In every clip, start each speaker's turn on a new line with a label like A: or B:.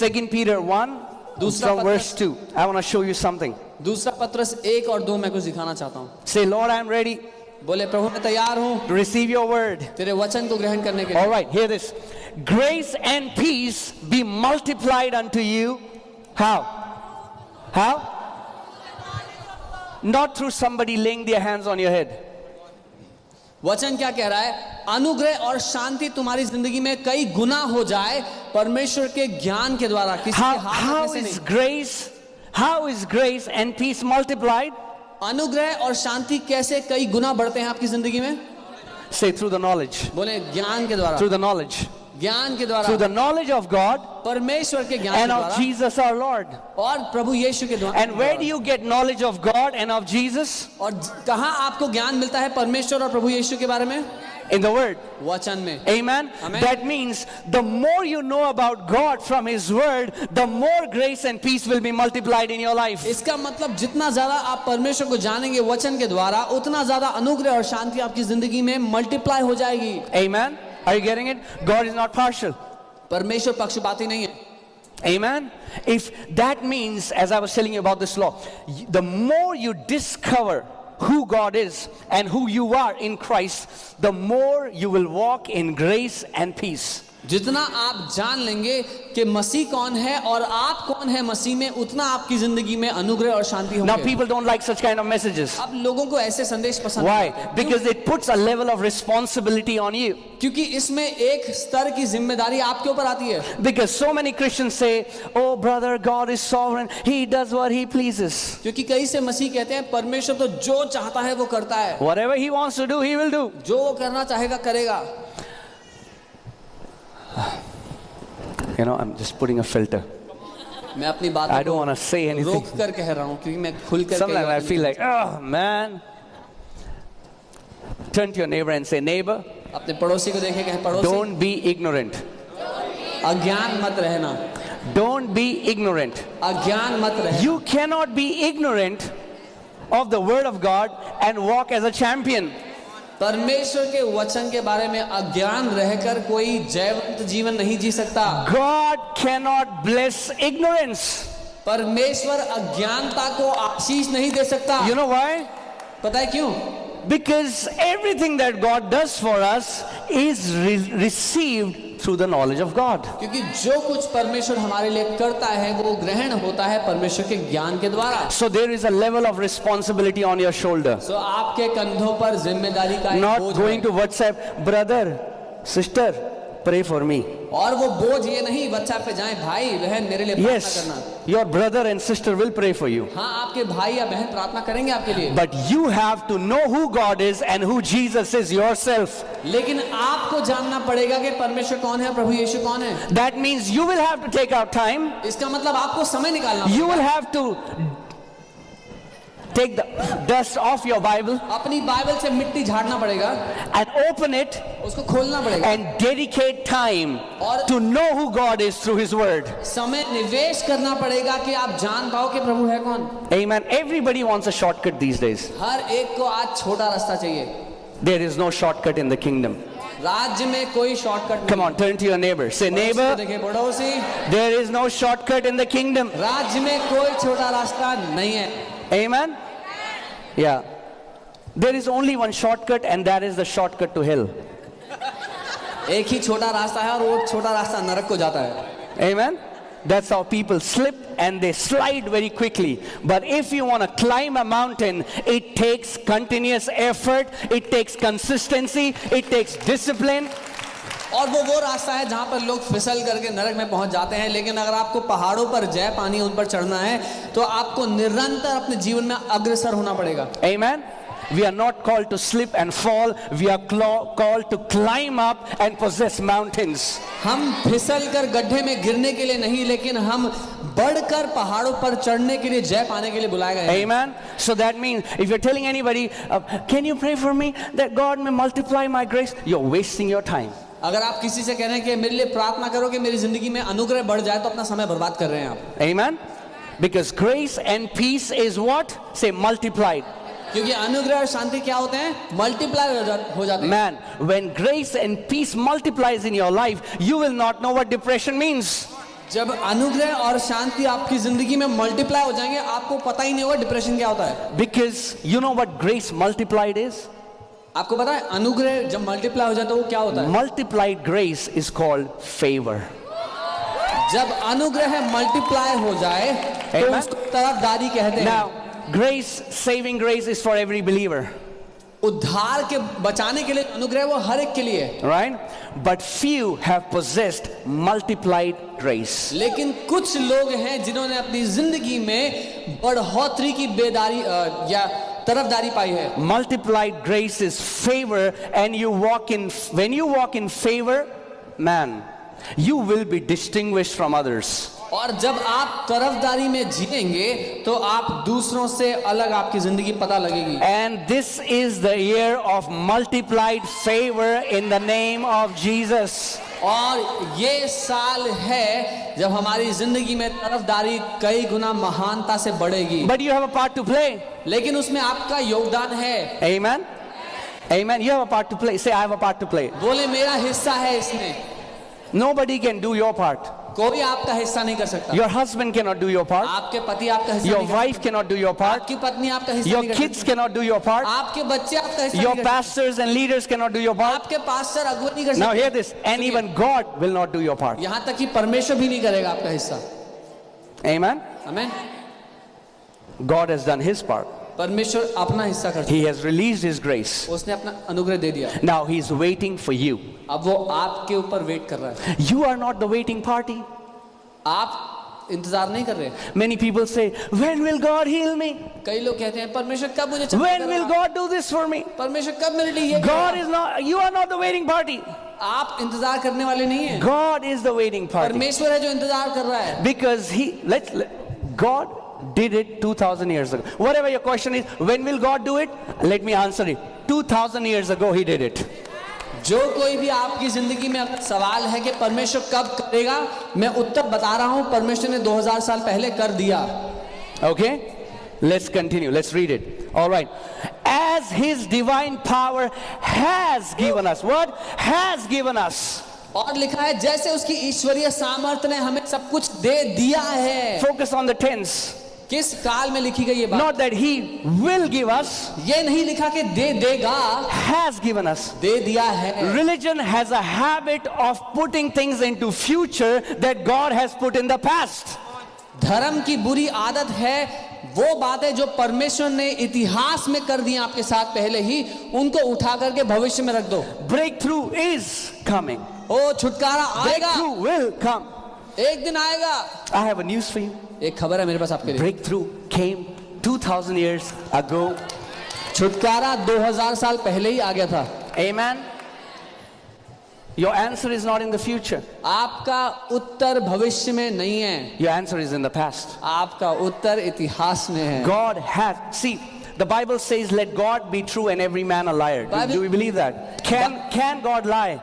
A: 2 Peter 1, from verse 2. I want to show you something.
B: दूसरा पत्रस 1 और 2 मैं कुछ दिखाना चाहता हूँ.
A: Say, Lord, I'm ready
B: बोले प्रभु मैं तैयार हूँ
A: to receive your word.
B: तेरे वचन को ग्रहण करने के लिए.
A: All right, hear this. Grace and peace be multiplied unto you. How? How? Not through somebody laying their hands on your head.
B: वचन क्या कह रहा है? अनुग्रह और शांति तुम्हारी जिंदगी में कई गुना हो जाए परमेश्वर के ज्ञान के द्वारा. किसी के हाथ में से नहीं.
A: How is grace and peace multiplied?
B: अनुग्रह और शांति कैसे कई गुना बढ़ते हैं आपकी जिंदगी में?
A: Say, through the knowledge.
B: बोले ज्ञान के द्वारा.
A: Through the knowledge.
B: ज्ञान के द्वारा.
A: Through the knowledge of God
B: परमेश्वर के ज्ञान के
A: and
B: द्वारा.
A: of Jesus our Lord.
B: और प्रभु यीशु के द्वारा.
A: And where do you get knowledge of God and of Jesus?
B: और कहाँ आपको ज्ञान मिलता है परमेश्वर और प्रभु यीशु के बारे में?
A: In the word.
B: वचन में.
A: Amen.
B: Amen.
A: That means the more you know about God from His word, the more grace and peace will be multiplied in your life.
B: इसका मतलब जितना ज्यादा आप परमेश्वर को जानेंगे वचन के द्वारा उतना ज्यादा अनुग्रह और शांति आपकी जिंदगी में मल्टीप्लाई हो जाएगी.
A: Amen. Are you getting it? God is not partial.
B: परमेश्वर पक्षपाती नहीं है.
A: Amen. If that means, as I was telling you about this law, the more you discover who God is and who you are in Christ, the more you will walk in grace and peace.
B: जितना आप जान लेंगे कि मसीह कौन है और आप कौन है मसीह में, उतना आपकी जिंदगी में अनुग्रह और शांति होंगे.
A: Now people don't like such kind of messages.
B: अब लोगों को ऐसे संदेश पसंद.
A: Why? Because it puts a level of responsibility on you.
B: क्योंकि इसमें एक स्तर की जिम्मेदारी आपके ऊपर आती है.
A: Because so many Christians say, "Oh brother, God is sovereign. He does what He pleases."
B: क्योंकि कई से मसीह कहते हैं परमेश्वर तो जो चाहता है वो करता है.
A: Whatever He wants to do, He will do.
B: जो वो करना चाहेगा करेगा.
A: You know, I'm just putting a filter.
B: मैं अपनी बात
A: I don't want to say anything.
B: रोक कर कह रहा हूँ क्योंकि मैं खुल कर.
A: Sometimes I feel like, oh man. Turn to your neighbor and say, neighbor,
B: अपने पड़ोसी को देखे कहे पड़ोसी.
A: don't be ignorant.
B: अज्ञान मत रहना.
A: Don't be ignorant.
B: अज्ञान मत रहना.
A: You cannot be ignorant of the word of God and walk as a champion.
B: परमेश्वर के वचन के बारे में अज्ञान रहकर कोई जयवंत जीवन नहीं जी सकता.
A: God cannot bless ignorance.
B: परमेश्वर अज्ञानता को आशीष नहीं दे सकता.
A: You know why?
B: पता है क्यों?
A: Because everything that God does for us is received through the knowledge of God.
B: क्योंकि जो कुछ परमेश्वर हमारे लिए करता है वो ग्रहण होता है परमेश्वर के ज्ञान के द्वारा.
A: So there is a level of responsibility on your shoulder.
B: So आपके कंधों पर जिम्मेदारी का एक
A: Not
B: बोझ
A: going
B: है.
A: to WhatsApp, brother, sister, pray for me.
B: और वो बोझ ये नहीं WhatsApp पे जाएं भाई बहन मेरे लिए प्रार्थना
A: Yes,
B: करना.
A: your brother and sister will pray for you.
B: हाँ आपके भाई या बहन प्रार्थना करेंगे आपके लिए.
A: But you have to know who God is and who Jesus is yourself.
B: लेकिन आपको जानना पड़ेगा कि परमेश्वर कौन है, प्रभु यीशु कौन है.
A: That means you will have to take out time.
B: इसका मतलब आपको समय निकालना
A: You will
B: पड़ेगा.
A: have to take the dust off your Bible
B: अपनी बाइबल से मिट्टी झाड़ना पड़ेगा.
A: and open it
B: उसको खोलना पड़ेगा.
A: and dedicate time
B: और
A: to know who God is through His Word.
B: समय निवेश करना पड़ेगा कि आप जान पाओ कि प्रभु है कौन.
A: Amen. Everybody wants a shortcut these days.
B: हर एक को आज छोटा रास्ता चाहिए.
A: There is no shortcut in the kingdom.
B: राज्य में कोई shortcut
A: Come on, turn to your neighbor. Say, neighbor,
B: देखिए पड़ोसी,
A: there is no shortcut in the kingdom.
B: राज्य में कोई छोटा रास्ता नहीं है.
A: Amen. Yeah. There is only one shortcut, and that is the shortcut to hell.
B: एक ही छोटा रास्ता है और वो छोटा रास्ता नरक को जाता है.
A: Amen. That's how people slip and they slide very quickly. But if you want to climb a mountain, it takes continuous effort, it takes consistency, it takes discipline.
B: और वो रास्ता है जहाँ पर लोग फिसल करके नरक में पहुंच जाते हैं. लेकिन अगर आपको पहाड़ों पर जय पानी उन पर चढ़ना है तो आपको निरंतर अपने जीवन में अग्रसर होना पड़ेगा.
A: Amen. We are not called to slip and fall. We are called to climb up and possess mountains.
B: हम फिसल कर गड्ढे में गिरने के लिए नहीं, लेकिन हम बढ़कर पहाड़ों पर चढ़ने के लिए, जय पाने के लिए बुलाए गए.
A: Amen. So that means if you're telling anybody, can you pray for me that God may multiply my grace? You're wasting your time.
B: अगर आप किसी से कह रहे हैं कि मेरे लिए प्रार्थना करो कि मेरी जिंदगी में अनुग्रह बढ़ जाए, तो अपना समय बर्बाद कर रहे हैं आप.
A: Amen. Because grace and peace is what? Say multiplied.
B: क्योंकि अनुग्रह और शांति क्या होते हैं? मल्टीप्लाई हो जाते हैं.
A: Man, when grace and peace multiplies in your life, you will not know what depression means.
B: जब अनुग्रह और शांति आपकी जिंदगी में मल्टीप्लाई हो जाएंगे, आपको पता ही नहीं होगा डिप्रेशन क्या होता है।
A: Because you know what grace multiplied is?
B: आपको पता है अनुग्रह जब मल्टीप्लाई हो जाता है वो क्या होता है?
A: Multiplied grace is called favor.
B: जब अनुग्रह मल्टीप्लाई हो जाए तो
A: Amen.
B: उसको तरफदारी कहते हैं।
A: Now, grace, saving grace is for every believer,
B: उद्धार के बचाने के लिए अनुग्रह वो हर एक के लिए है।
A: right? But few have possessed multiplied grace.
B: लेकिन कुछ लोग हैं जिन्होंने अपनी जिंदगी में बढ़ोतरी की बेदारी या तरफदारी पाई है।
A: Multiplied grace is favor, and when you walk in favor, man, you will be distinguished from others.
B: और जब आप तरफदारी में जिएंगे तो आप दूसरों से अलग आपकी जिंदगी पता लगेगी।
A: And this is the year of multiplied favor in the name of Jesus.
B: और ये साल है जब हमारी जिंदगी में तरफदारी कई गुना महानता से बढ़ेगी।
A: But you have a part to play.
B: लेकिन उसमें आपका योगदान है।
A: Amen. Amen. You have a part to play. Say, I have a part to play.
B: बोले मेरा हिस्सा है इसमें।
A: Nobody can do your part.
B: कोई आपका हिस्सा नहीं कर सकता।
A: Your husband cannot do your part.
B: आपके पति आपका हिस्सा
A: Your
B: नहीं कर
A: wife cannot do your part.
B: आपकी पत्नी आपका हिस्सा
A: Your
B: नहीं कर
A: kids
B: सकती।
A: cannot do your part.
B: आपके बच्चे आपका हिस्सा
A: Your
B: नहीं कर
A: pastors and leaders cannot do your
B: सकते।
A: part.
B: आपके पास्टर अगुवा नहीं कर
A: Now
B: सकते।
A: hear this. And even God will not do your part.
B: यहाँ तक कि परमेश्वर भी नहीं करेगा आपका हिस्सा।
A: Amen.
B: आमीन।
A: God has done his part.
B: परमेश्वर अपना हिस्सा करता
A: He has released his grace.
B: है। उसने अपना अनुग्रह दे दिया।
A: Now he's waiting for you.
B: अब वो आपके ऊपर वेट कर रहा है।
A: You are not the waiting party.
B: आप इंतजार नहीं कर रहे।
A: Many people say, when will God heal me?
B: कई लोग कहते हैं परमेश्वर कब मुझे चंगा
A: When will
B: करेगा?
A: God do this for me?
B: परमेश्वर कब मेरे लिए ये
A: God
B: करेगा?
A: is not, you are not the waiting party.
B: आप इंतजार करने वाले नहीं हैं।
A: God is the waiting party.
B: परमेश्वर है जो इंतजार कर रहा है।
A: Because God did it 2000 years ago. Whatever your question is, when will God do it? Let me answer it. 2000 years ago he did it.
B: जो कोई भी आपकी जिंदगी में अगर सवाल है कि परमेश्वर कब करेगा, मैं उत्तर बता रहा हूं, परमेश्वर ने 2000 साल पहले कर दिया।
A: Okay? Let's continue. Let's read it. All right. As his divine power has given us. What? Has given us.
B: और लिखा है जैसे उसकी ईश्वरीय सामर्थ्य ने हमें सब कुछ दे दिया है।
A: Focus on the tense.
B: किस काल में लिखी गई ये बात?
A: Not that he will give us.
B: ये नहीं लिखा कि दे देगा,
A: Has given us.
B: दे दिया है।
A: Religion has a habit of putting things into future that God has put in the past.
B: धर्म की बुरी आदत है वो बातें जो परमेश्वर ने इतिहास में कर दी आपके साथ पहले ही, उनको उठा करके भविष्य में रख दो।
A: Breakthrough is coming.
B: ओ छुटकारा आएगा,
A: Breakthrough will come.
B: एक दिन आएगा।
A: I have a news for you.
B: एक खबर है मेरे पास आपके लिए।
A: Breakthrough came 2000 years ago.
B: छुटकारा 2000 साल पहले ही आ गया था।
A: Amen. Your answer is not in the future.
B: आपका उत्तर भविष्य में नहीं है,
A: Your answer is in the past.
B: आपका उत्तर इतिहास में है।
A: God has, see, the Bible says, let God be true and every man a liar. Do we believe that? Can God lie?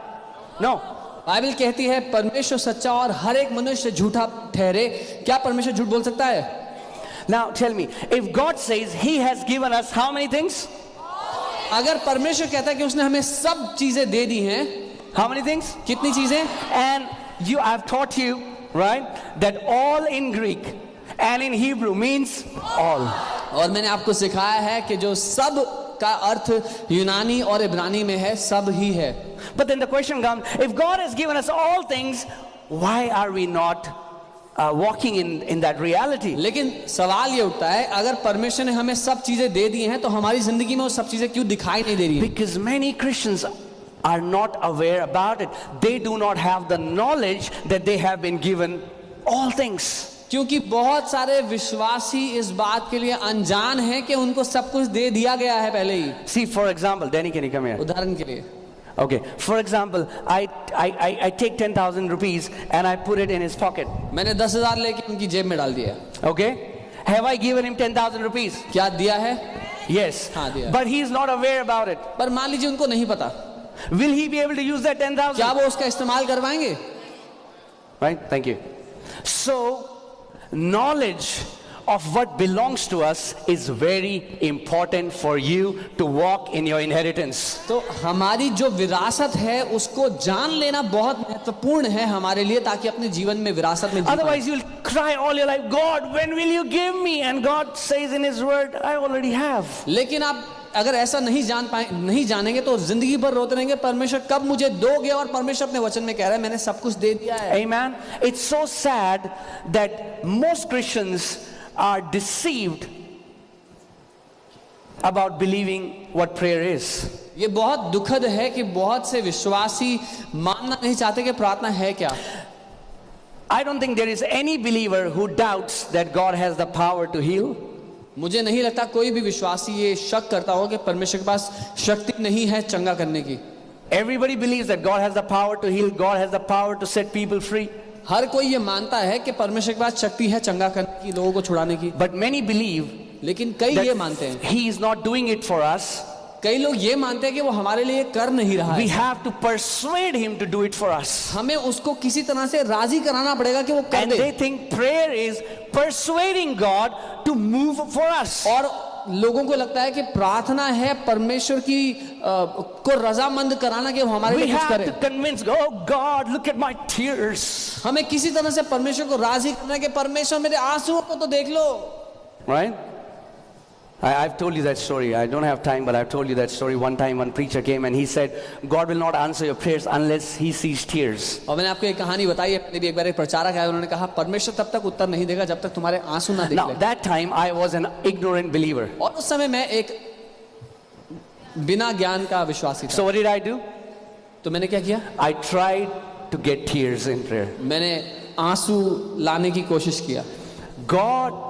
A: No.
B: Bible कहती है परमेश्वर सच्चा और हर एक मनुष्य झूठा ठहरे। क्या परमेश्वर झूठ बोल सकता है?
A: Now tell me, if God says he has given us how many things?
B: अगर परमेश्वर कहता है कि उसने हमें सब चीजें दे दी हैं,
A: How many things?
B: कितनी चीजें?
A: And I've taught you, right, that all in Greek and in Hebrew means all.
B: और मैंने आपको सिखाया है कि जो सब का अर्थ यूनानी और इब्रानी में है, सब ही है।
A: But then the question comes, if God has given us all things, why are we not walking in that reality?
B: लेकिन सवाल ये उठता है, अगर परमेश्वर ने हमें सब चीजें दे दी हैं तो हमारी जिंदगी में वो सब चीजें क्यों दिखाई नहीं दे रही हैं?
A: Because many Christians are not aware about it. They do not have the knowledge that they have been given all things.
B: क्योंकि बहुत सारे विश्वासी इस बात के लिए अनजान हैं कि उनको सब कुछ दे दिया गया है पहले ही।
A: See, for example, Danny, can you come here?
B: उदाहरण के लिए,
A: Okay, for example, I take 10,000 rupees and I put it in his pocket.
B: मैंने 10,000 लेके उनकी जेब में डाल दिया।
A: Okay, have I given him 10,000 rupees?
B: क्या दिया है?
A: Yes.
B: हाँ, दिया।
A: But he is not aware about it.
B: पर मान लीजिए उनको नहीं पता,
A: Will he be able to use that 10,000?
B: क्या वो उसका इस्तेमाल कर पाएंगे?
A: Right? Thank you. So, knowledge of what belongs to us is very important for you to walk in your inheritance.
B: तो हमारी जो विरासत है उसको जान लेना बहुत महत्वपूर्ण है हमारे लिए, ताकि अपने जीवन में विरासत में जी पाएं।
A: Otherwise you'll cry all your life, God, when will you give me? And God says in His word, I already have.
B: लेकिन आप अगर ऐसा नहीं जानेंगे तो जिंदगी भर रोते रहेंगे, परमेश्वर कब मुझे दोगे, और परमेश्वर अपने वचन में कह रहा है मैंने सब कुछ दे दिया है।
A: Amen. It's so sad that most Christians are deceived about believing what prayer is.
B: ये बहुत दुखद है कि बहुत से विश्वासी मानना नहीं चाहते कि प्रार्थना है क्या।
A: I don't think there is any believer who doubts that God has the power to heal.
B: मुझे नहीं लगता कोई भी विश्वासी ये शक करता हो कि परमेश्वर के पास शक्ति नहीं है चंगा करने की।
A: Everybody believes that God has the power to heal, God has the power to set people free.
B: हर कोई ये मानता है कि परमेश्वर के पास शक्ति है चंगा करने की, लोगों को छुड़ाने की।
A: But many believe
B: लेकिन कई ये मानते हैं,
A: He is not doing it for us.
B: कई लोग ये मानते हैं कि वो हमारे लिए कर नहीं रहा
A: We
B: है,
A: have to persuade Him to do it for us.
B: हमें उसको किसी तरह से राजी कराना पड़ेगा कि वो कर
A: And
B: they.
A: they think prayer is persuading God to move for us.
B: और लोगों को लगता है कि प्रार्थना है परमेश्वर की को रजामंद कराना कि वो हमारे
A: We
B: लिए कुछ
A: have
B: करे।
A: to convince, oh God, look at my tears.
B: हमें किसी तरह से परमेश्वर को राजी करना है कि परमेश्वर मेरे आंसुओं को तो देख लो।
A: Right? I've told you that story. I don't have time, but I've told you that story. One time one preacher came and he said, God will not answer your prayers unless He sees tears.
B: और मैंने आपको एक कहानी बताई है, मैंने भी एक बार एक प्रचारक आया, उन्होंने कहा परमेश्वर तब तक उत्तर नहीं देगा जब तक तुम्हारे आंसू ना देख
A: Now,
B: ले।
A: that time I was an ignorant believer.
B: और उस समय मैं एक बिना ज्ञान का विश्वासी था।
A: So what did I do?
B: तो मैंने क्या किया,
A: I tried to get tears in prayer.
B: मैंने आंसू लाने की कोशिश किया।
A: God,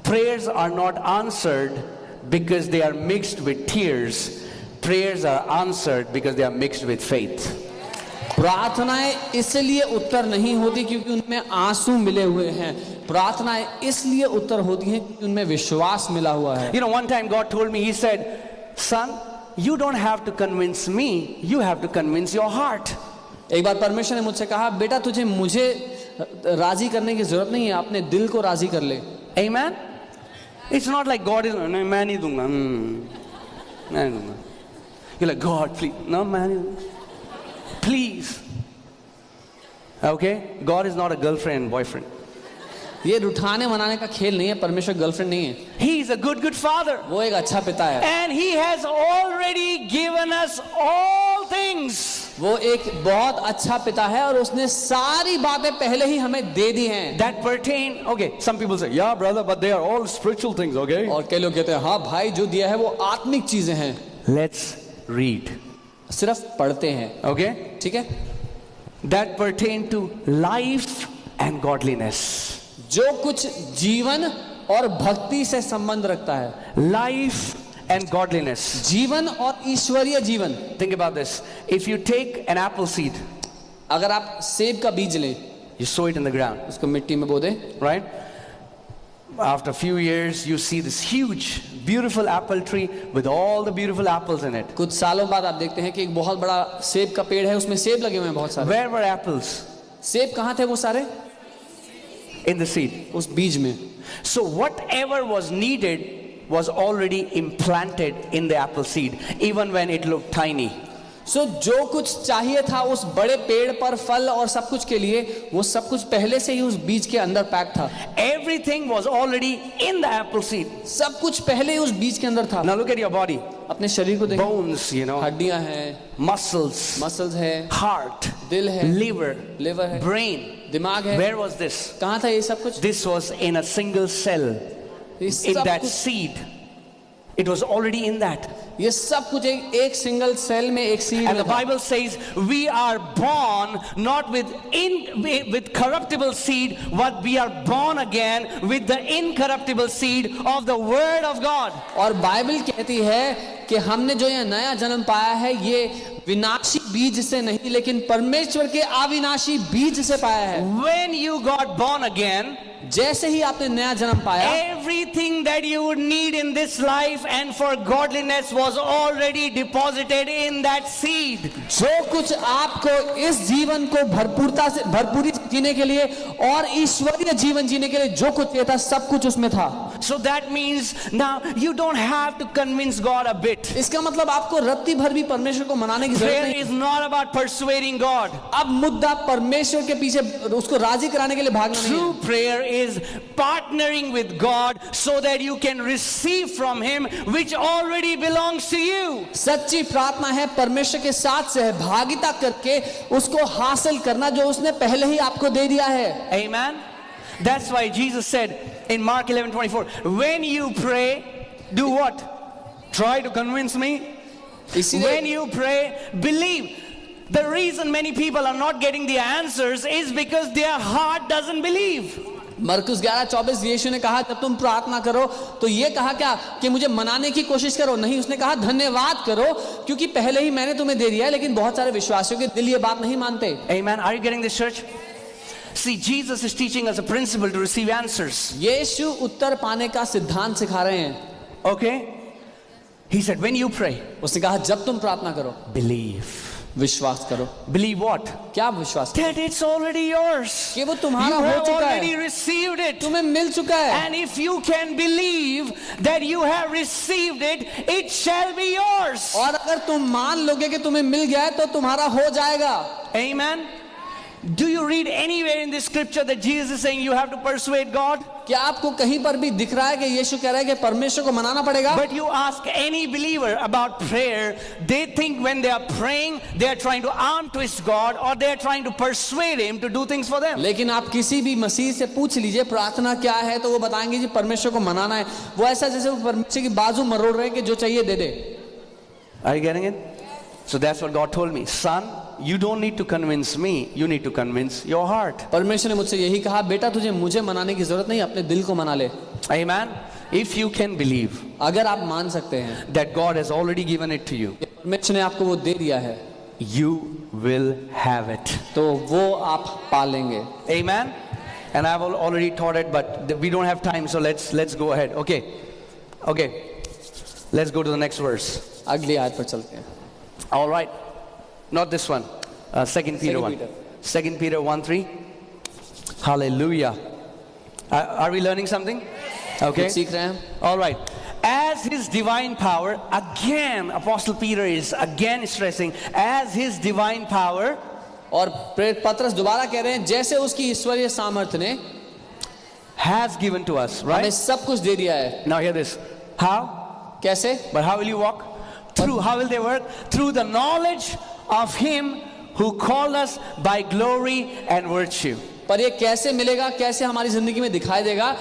A: prayers are not answered because they are mixed with tears. Prayers are answered because they are mixed with faith.
B: प्रार्थनाएं इसलिए उत्तर नहीं होती क्योंकि उनमें आंसू मिले हुए हैं, प्रार्थनाएं इसलिए उत्तर होती हैं क्योंकि उनमें विश्वास मिला हुआ है।
A: You know, one time God told me, He said, son, you don't have to convince me, you have to convince your heart.
B: एक बार परमेश्वर ने मुझसे कहा, बेटा तुझे मुझे राजी करने की जरूरत नहीं है, अपने दिल को राजी कर ले।
A: Amen? It's not like God is, no, मैं नहीं दूंगा, मैं नहीं दूंगा. You're like, God, please, no, मैं नहीं दूंगा. Please. Okay? God is not a girlfriend, boyfriend.
B: ये रुठाने मनाने का खेल नहीं है, परमेश्वर गर्लफ्रेंड नहीं है,
A: He is a good father.
B: वो एक अच्छा पिता है।
A: And He has already given us all things.
B: वो एक बहुत अच्छा पिता है और उसने सारी बातें पहले ही हमें दे दी हैं।
A: That pertain, okay, some people say, yeah, brother, but they are all spiritual things, okay?
B: और कई लोग कहते हैं, हाँ भाई जो दिया है वो आत्मिक चीजें हैं।
A: Let's read,
B: सिर्फ पढ़ते हैं,
A: okay?
B: ठीक है।
A: That pertain to life and godliness.
B: जो कुछ जीवन और भक्ति से संबंध रखता है,
A: Life and godliness.
B: जीवन और ईश्वरीय जीवन।
A: Think about this. If you take an apple seed,
B: अगर आप सेब का बीज लें,
A: you sow it in the ground,
B: उसको मिट्टी में बो दें,
A: right? After a few years, you see this huge, beautiful apple tree with all the beautiful apples in it.
B: कुछ सालों बाद आप देखते हैं कि एक बहुत बड़ा सेब का पेड़ है, उसमें सेब लगे हुए हैं बहुत सारे।
A: Where were apples?
B: सेब कहाँ थे वो सारे?
A: In the seed.
B: उस बीज में।
A: So whatever was needed was already implanted in the apple seed, even when it looked tiny.
B: सो जो कुछ चाहिए था उस बड़े पेड़ पर फल और सब कुछ के लिए, वो सब कुछ पहले से ही उस बीज के अंदर पैक था।
A: Everything was already in the apple seed.
B: सब कुछ पहले ही उस बीज के अंदर था।
A: Now look at your body.
B: अपने शरीर को देखो,
A: Bones, you know,
B: हड्डियां हैं,
A: muscles,
B: मसल्स है,
A: heart,
B: दिल है,
A: liver,
B: लिवर है,
A: brain.
B: दिमाग है।
A: Where was this?
B: कहाँ था ये सब कुछ?
A: This was in a single cell,
B: ये
A: in
B: सब
A: that
B: कुछ,
A: seed. It was already in that.
B: ये सब कुछ एक सिंगल सेल में, एक सीड
A: And
B: में
A: the
B: था।
A: Bible says we are born not with corruptible seed, but we are born again with the incorruptible seed of the Word of God.
B: और Bible कहती है कि हमने जो ये नया जन्म पाया है ये विनाशी बीज से नहीं लेकिन परमेश्वर के अविनाशी बीज से पाया है।
A: When you got born again,
B: जैसे ही आपने नया जन्म पाया,
A: everything that you would need in this life and for godliness was already deposited in that seed.
B: जो कुछ आपको इस जीवन को भरपूरी जीने के लिए और ईश्वरीय जीवन जीने के लिए जो कुछ चाहिए था सब कुछ उसमें था।
A: So that means now you don't have to convince God a bit.
B: इसका मतलब आपको रत्ती भर भी परमेश्वर को मनाने की जरूरत
A: Prayer
B: नहीं।
A: is not about persuading God.
B: अब मुद्दा परमेश्वर के पीछे उसको राजी कराने के लिए भागना नहीं
A: True
B: है।
A: prayer is partnering with God so that you can receive from Him which already belongs to you.
B: सच्ची प्रार्थना है परमेश्वर के साथ सहभागिता करके उसको हासिल करना जो उसने पहले ही आपको दे दिया है।
A: Amen. That's why Jesus said in Mark 11:24, when you pray, do what? Try to convince me. When
B: इसीलिए
A: you pray, believe. The reason many people are not getting the answers is because their heart doesn't believe.
B: मरकुस 11:24 यीशु ने कहा जब तुम प्रार्थना करो तो ये कहा क्या कि मुझे मनाने की कोशिश करो, नहीं, उसने कहा धन्यवाद करो क्योंकि पहले ही मैंने तुम्हें दे दिया है। लेकिन बहुत सारे विश्वासियों के दिल ये बात नहीं मानते।
A: Amen. Are you getting this, church? See, Jesus is teaching us a principle to receive answers.
B: यीशु उत्तर पाने का सिद्धांत सिखा रहे हैं।
A: Okay? He said, when you pray,
B: उसने कहा जब तुम प्रार्थना करो
A: believe.
B: विश्वास करो।
A: Believe what?
B: क्या विश्वास करो?
A: That it's already yours.
B: कि वो
A: You
B: तुम्हारा हो
A: have
B: चुका
A: already
B: है,
A: received it.
B: तुम्हें मिल चुका है।
A: And if you can believe that you have received it, it shall be yours.
B: और अगर तुम मान लोगे कि तुम्हें मिल गया है तो तुम्हारा हो जाएगा।
A: Amen. Do you read anywhere in this scripture that Jesus is saying you have to persuade God?
B: क्या आपको कहीं पर भी दिख रहा है कि यीशु कह रहा है कि परमेश्वर को मनाना पड़ेगा?
A: But you ask any believer about prayer, they think when they are praying, they are trying to arm twist God or they are trying to persuade Him to do things for them.
B: लेकिन आप किसी भी मसीह से पूछ लीजिए प्रार्थना क्या है तो वो बताएंगे जी परमेश्वर को मनाना है। वो ऐसा जैसे वो परमेश्वर की बाजू मरोड़ रहे हैं कि जो चाहिए दे दे।
A: Are you getting it? So that's what God told me. Son, you don't need to convince me, you need to convince your heart.
B: परमेश्वर ने मुझसे यही कहा, बेटा तुझे मुझे मनाने की जरूरत नहीं, अपने दिल को मना ले।
A: Amen. If you can believe
B: अगर आप मान सकते हैं
A: that God has already given it to you,
B: परमेश्वर ने आपको वो दे दिया है,
A: you will have it.
B: तो वो आप पा लेंगे।
A: Amen. And I've already taught it, but we don't have time, so let's go ahead. Okay. Let's go to the next verse.
B: अगली आयत पर चलते हैं।
A: All right. Not this one. 2 Peter 1. 2 Peter 1:3. Hallelujah. Are we learning something? Okay.
B: कुछ सीख रहे हैं?
A: All right. As His divine power, again, Apostle Peter is again stressing, as His divine power,
B: और प्रेरित पत्रस दोबारा कह रहे हैं जैसे उसकी ईश्वरीय सामर्थ्य ने
A: has given to us,
B: हमें
A: right?
B: सब कुछ दे दिया है।
A: Now hear this. How?
B: कैसे?
A: But how will you walk? Through, how will they work? Through the knowledge of Him who called us by glory and virtue.
B: पर ये कैसे मिलेगा, कैसे हमारी जिंदगी में दिखाई देगा?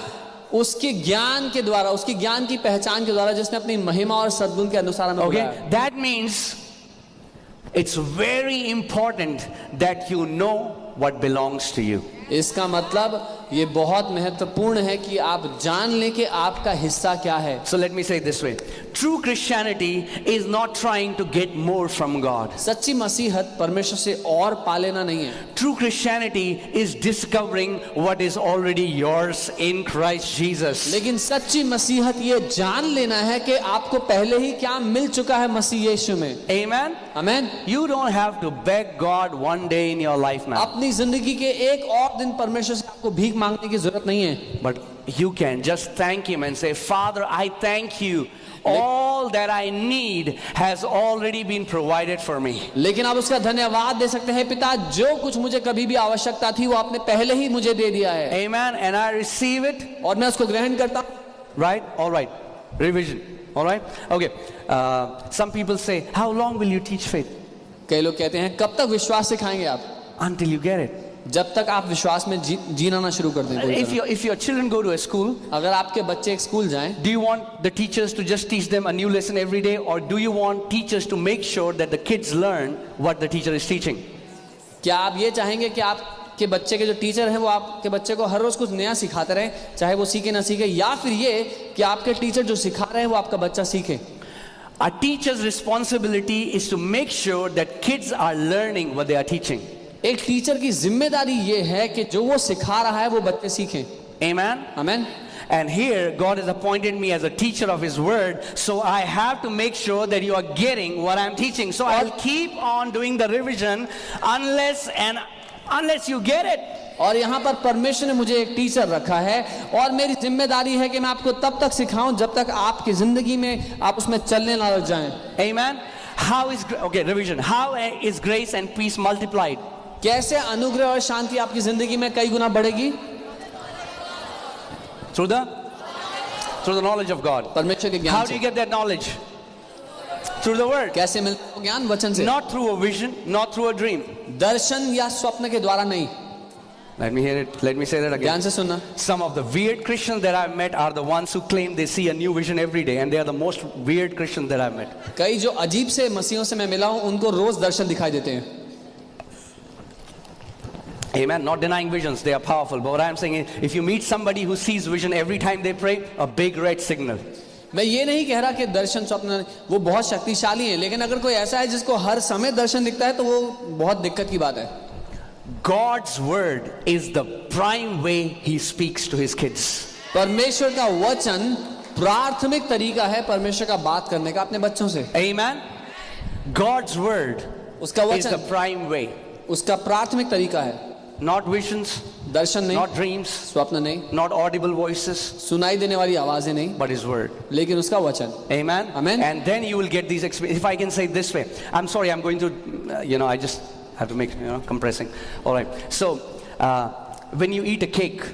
B: उसके ज्ञान के द्वारा, उसकी ज्ञान की पहचान के द्वारा जिसने अपनी महिमा और सद्गुण के अनुसार हमें बुलाया।
A: Okay, that means it's very important that you know what belongs to you.
B: इसका मतलब ये बहुत महत्वपूर्ण है कि आप जान लें कि आपका हिस्सा क्या है।
A: So let me say it this way. True Christianity is not trying to get more from God.
B: सच्ची मसीहत परमेश्वर से और पा लेना नहीं है।
A: True Christianity is discovering what is already yours in Christ Jesus.
B: लेकिन सच्ची मसीहत ये जान लेना है कि आपको पहले ही क्या मिल चुका है मसीह यीशु में।
A: Amen.
B: आमीन।
A: You don't have to beg God one day in your life now.
B: अपनी जिंदगी के एक और दिन परमेश्वर से आपको भीख मांगने की जरूरत नहीं है।
A: But you can just thank Him and say, Father, I thank you. All that I need has already been provided for me.
B: लेकिन आप उसका धन्यवाद दे सकते हैं, पिता जो कुछ मुझे कभी भी आवश्यकता थी वो आपने पहले ही मुझे दे दिया है।
A: Amen. And I receive it.
B: और मैं उसको ग्रहण करता हूं।
A: Right? All right. Revision. All right? Okay. Some people say, how long will you teach faith?
B: कई लोग कहते हैं कब तक विश्वास सिखाएंगे आप?
A: Until you get it.
B: जब तक आप विश्वास में जीना ना शुरू कर दें। पूरी तरह।
A: If your children go to a school,
B: अगर आपके बच्चे एक स्कूल जाएं,
A: do you want the teachers to just teach them a new lesson every day, or do you want teachers to make sure that the kids learn what the teacher is teaching?
B: क्या आप ये चाहेंगे कि आपके बच्चे के जो teacher हैं वो आपके बच्चे को हर रोज कुछ नया सिखाते रहें, चाहे वो सीखे ना सीखे, या फिर ये कि आपके टीचर जो सिखा रहे हैं वो आपका बच्चा सीखे?
A: A teacher's responsibility is to make sure that kids are learning what they are teaching.
B: एक टीचर की जिम्मेदारी ये है कि जो वो सिखा रहा है वो बच्चे सीखें।
A: Amen.
B: आमीन।
A: And here God has appointed me as a teacher of His word, so I have to make sure that you are getting what I'm teaching. So I'll keep on doing the revision unless you get it.
B: और यहाँ पर परमेश्वर ने मुझे एक teacher रखा है और मेरी जिम्मेदारी है कि मैं आपको तब तक सिखाऊं जब तक आपकी जिंदगी में आप उसमें चलने ना लग जाएं।
A: Amen. Revision. How is grace and peace multiplied?
B: कैसे अनुग्रह और शांति आपकी जिंदगी में कई गुना बढ़ेगी?
A: Through the knowledge of God.
B: परमेश्वर के ज्ञान
A: How do you get that knowledge? Through the word.
B: कैसे मिलता है ज्ञान? वचन से।
A: Not through a vision, not through a dream.
B: दर्शन या स्वप्न के द्वारा नहीं।
A: Let me hear it. Let me say that again.
B: ध्यान से सुनना।
A: Some of the weird Christians that I've met are the ones who claim they see a new vision every day, and they are the most weird Christians that I've met.
B: कई जो अजीब से मसीहों से मैं मिला हूं उनको रोज दर्शन दिखाई देते हैं।
A: Amen. Not denying visions, they are powerful. But what I'm saying is, if you meet somebody who sees vision every time they pray, a big red signal.
B: मैं ये नहीं कह रहा कि दर्शन स्वप्न वो बहुत शक्तिशाली है, लेकिन अगर कोई ऐसा है जिसको हर समय दर्शन दिखता है तो वो बहुत दिक्कत की बात है।
A: God's word is the prime way He speaks to His kids.
B: परमेश्वर का वचन प्राथमिक तरीका है परमेश्वर का बात करने का अपने बच्चों से।
A: Amen. God's word
B: उसका
A: is the
B: वचन
A: prime way.
B: उसका प्राथमिक तरीका है।
A: Not visions,
B: दर्शन नहीं,
A: not dreams,
B: स्वप्न नहीं,
A: not audible voices,
B: सुनाई देने वाली आवाजें नहीं,
A: but His word.
B: लेकिन उसका वचन।
A: Amen.
B: Amen.
A: And then you will get these experiences. If I can say it this way, I'm sorry, I'm going to, I just have to make, compressing. All right. So, when you eat a cake,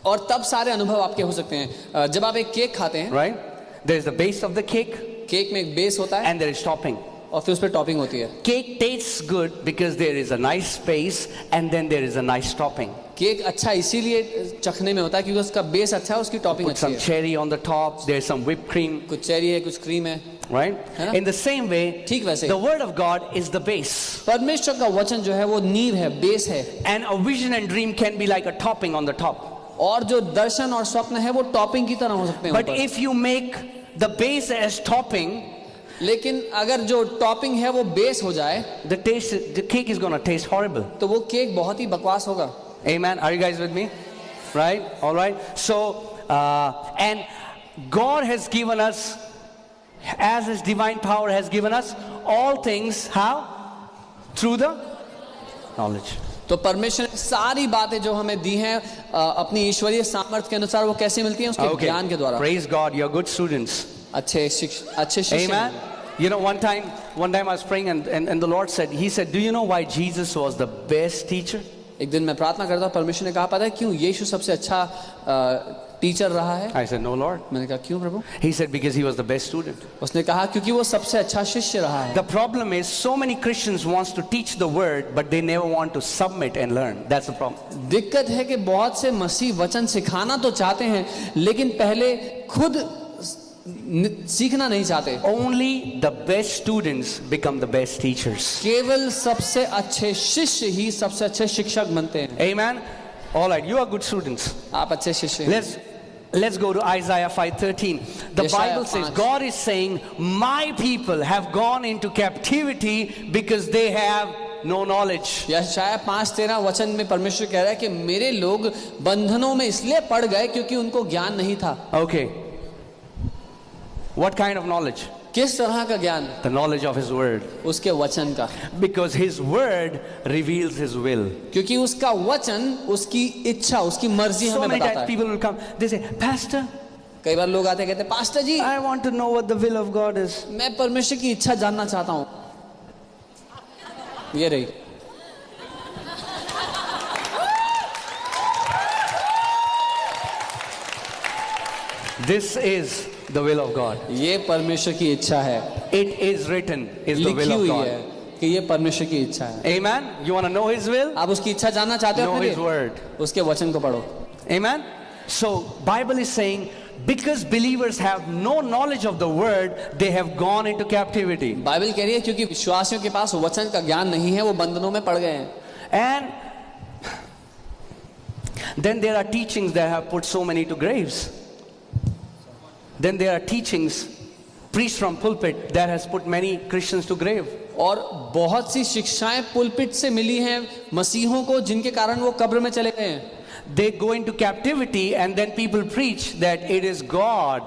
B: और तब सारे अनुभव आपके हो सकते हैं। जब आप एक केक खाते हैं,
A: right? There is the base of the cake,
B: cake में एक बेस होता है
A: and there is topping.
B: और फिर उस पर टॉपिंग होती है।
A: Cake tastes good because there is a nice base and then there is a nice topping.
B: Cake अच्छा इसीलिए चखने में होता है क्योंकि उसका बेस अच्छा है, उसकी टॉपिंग
A: Put
B: अच्छी
A: some
B: है।
A: cherry on the top, there's some whipped cream,
B: कुछ चेरी है, कुछ क्रीम है,
A: right?
B: है ना?
A: In the same way,
B: ठीक वैसे
A: the word of God is the base.
B: परमेश्वर का वचन जो है वो नींव है, बेस है।
A: And a vision and dream can be like a topping on the top.
B: और जो दर्शन और स्वप्न है वो टॉपिंग की तरह हो सकते हैं
A: But
B: ऊपर।
A: if you make the base as topping,
B: लेकिन अगर जो टॉपिंग है वो बेस हो जाए
A: the cake is going to taste horrible.
B: तो वो केक बहुत ही बकवास होगा।
A: Amen. Are you guys with me? Right? All right. So, and God has given us, as His divine power has given us, all things, how? Through the knowledge.
B: तो परमेश्वर ने सारी बातें जो हमें दी हैं अपनी ईश्वरीय सामर्थ्य के अनुसार वो कैसे मिलती हैं? उसके ज्ञान के द्वारा।
A: Praise God. You're good students.
B: अच्छे शिष्य।
A: Amen. One time I was praying and the Lord said, He said, do you know why Jesus was the best teacher?
B: एक दिन मैं प्रार्थना करता हूँ, परमेश्वर ने कहा पता है क्यों यीशु सबसे अच्छा टीचर रहा है?
A: I said, no Lord.
B: मैंने कहा क्यों प्रभु?
A: He said, because he was the best student.
B: उसने कहा क्योंकि वो सबसे अच्छा शिष्य रहा है।
A: The problem is so many Christians wants to teach the word but they never want to submit and learn. That's the problem.
B: दिक्कत है कि बहुत से मसीह वचन सिखाना तो चाहते हैं लेकिन पहले खुद सीखना नहीं चाहते।
A: Only the best students become the best teachers.
B: केवल सबसे अच्छे शिष्य ही सबसे अच्छे शिक्षक बनते हैं।
A: Amen. All right, you are good students.
B: आप अच्छे शिष्य हैं।
A: Let's go to Isaiah 5:13. The Bible says God is saying, my people have gone into captivity because they have no knowledge.
B: यशायाह 5:13 वचन में परमेश्वर कह रहा है कि मेरे लोग बंधनों में इसलिए पड़ गए क्योंकि उनको ज्ञान नहीं था।
A: Okay. What kind of knowledge?
B: किस तरह का ज्ञान?
A: The knowledge of His word.
B: उसके वचन का।
A: Because His word reveals His will.
B: क्योंकि उसका वचन उसकी इच्छा उसकी मर्जी
A: So
B: हमें
A: many
B: बताता
A: times
B: है।
A: people will come, they say, Pastor,
B: कई बार लोग आते हैं कहते हैं pastor ji
A: I want to know what the will of God is.
B: मैं परमेश्वर की इच्छा जानना चाहता हूँ। ये रही।
A: This is the will of God.
B: ये परमेश्वर की इच्छा है।
A: It is written is the
B: लिखी
A: will of
B: हुई
A: God.
B: है कि ये परमेश्वर की इच्छा है।
A: Amen. You want to know His will?
B: आप उसकी इच्छा जानना चाहते हो
A: Know
B: अपने
A: His
B: लिए?
A: word.
B: उसके वचन को पढ़ो।
A: Amen. So Bible is saying because believers have no knowledge of the word, they have gone into captivity.
B: Bible कह रही है क्योंकि विश्वासियों के पास वचन का ज्ञान नहीं है वो बंधनों में पड़ गए हैं।
A: And then there are teachings that have put so many to graves. Then there are teachings preached from pulpit that has put many Christians to grave.
B: और बहुत सी शिक्षाएं पुलपिट से मिली हैं मसीहों को जिनके कारण वो कब्र में चले गए हैं।
A: They go into captivity and then people preach that it is God.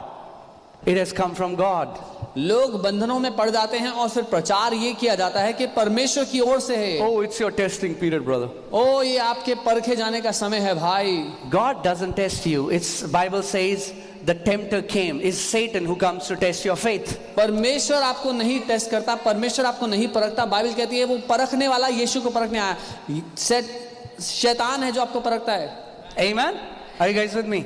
A: It has come from God.
B: लोग बंधनों में पड़ जाते हैं और फिर प्रचार ये किया जाता है कि परमेश्वर की ओर से है।
A: Oh, it's your testing period, brother.
B: ओ ये आपके परखे जाने का समय है भाई।
A: God doesn't test you. It's Bible says the tempter came. It's Satan who comes to test your faith.
B: परमेश्वर आपको नहीं टेस्ट करता, परमेश्वर आपको नहीं परखता। बाइबल कहती है वो परखने वाला यीशु को परखने आया। शैतान है जो आपको परखता है।
A: Amen? Are you guys with me?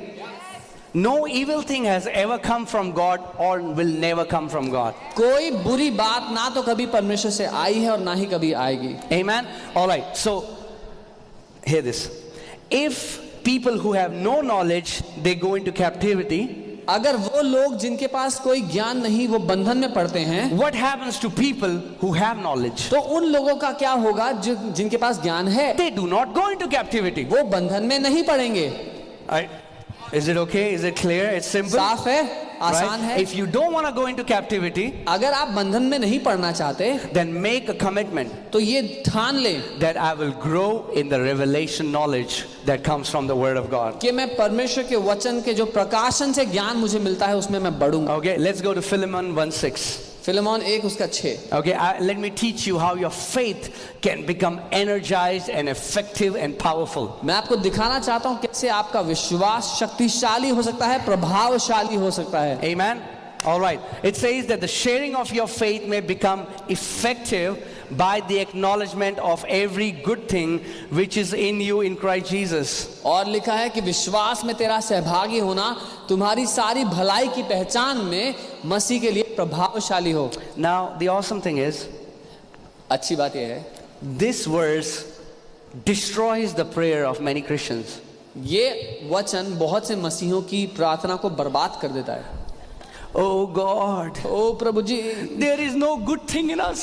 A: No evil thing has ever come from God or will never come from God.
B: कोई बुरी बात ना तो कभी परमेश्वर से आई है और ना ही कभी आएगी।
A: Amen? All right. So, hear this. If people who have no knowledge, they go into captivity.
B: अगर वो लोग जिनके पास कोई ज्ञान नहीं वो बंधन में पड़ते हैं,
A: What happens to people who have knowledge?
B: तो उन लोगों का क्या होगा जो जिनके पास ज्ञान है?
A: They do not go into captivity.
B: वो बंधन में नहीं पड़ेंगे।
A: Right? Is it okay? Is it clear? It's simple.
B: साफ है, आसान
A: Right?
B: है।
A: If you don't want to go into captivity,
B: अगर आप बंधन में नहीं पड़ना चाहते
A: then make a commitment
B: तो ये ठान लें
A: that I will grow in the revelation knowledge that comes from the Word of God.
B: कि मैं परमेश्वर के वचन के जो प्रकाशन से ज्ञान मुझे मिलता है उसमें मैं बढ़ूंगा।
A: Okay, let's go to Philemon 1:6.
B: Philemon 1:6।
A: Okay, let me teach you how your faith can become energized and effective and powerful.
B: मैं आपको दिखाना चाहता हूं कैसे आपका विश्वास शक्तिशाली हो सकता है, प्रभावशाली हो सकता है।
A: Amen. All right. It says that the sharing of your faith may become effective by the acknowledgement of every good thing which is in you in Christ Jesus.
B: और लिखा है कि विश्वास में तेरा सहभागी होना तुम्हारी सारी भलाई की पहचान में मसीह के लिए प्रभावशाली हो।
A: Now, the awesome thing is,
B: अच्छी बात यह है
A: this verse destroys the prayer of many Christians.
B: ये वचन बहुत से मसीहों की प्रार्थना को बर्बाद कर देता है।
A: Oh God,
B: O Prabhu ji,
A: there is no good thing in us.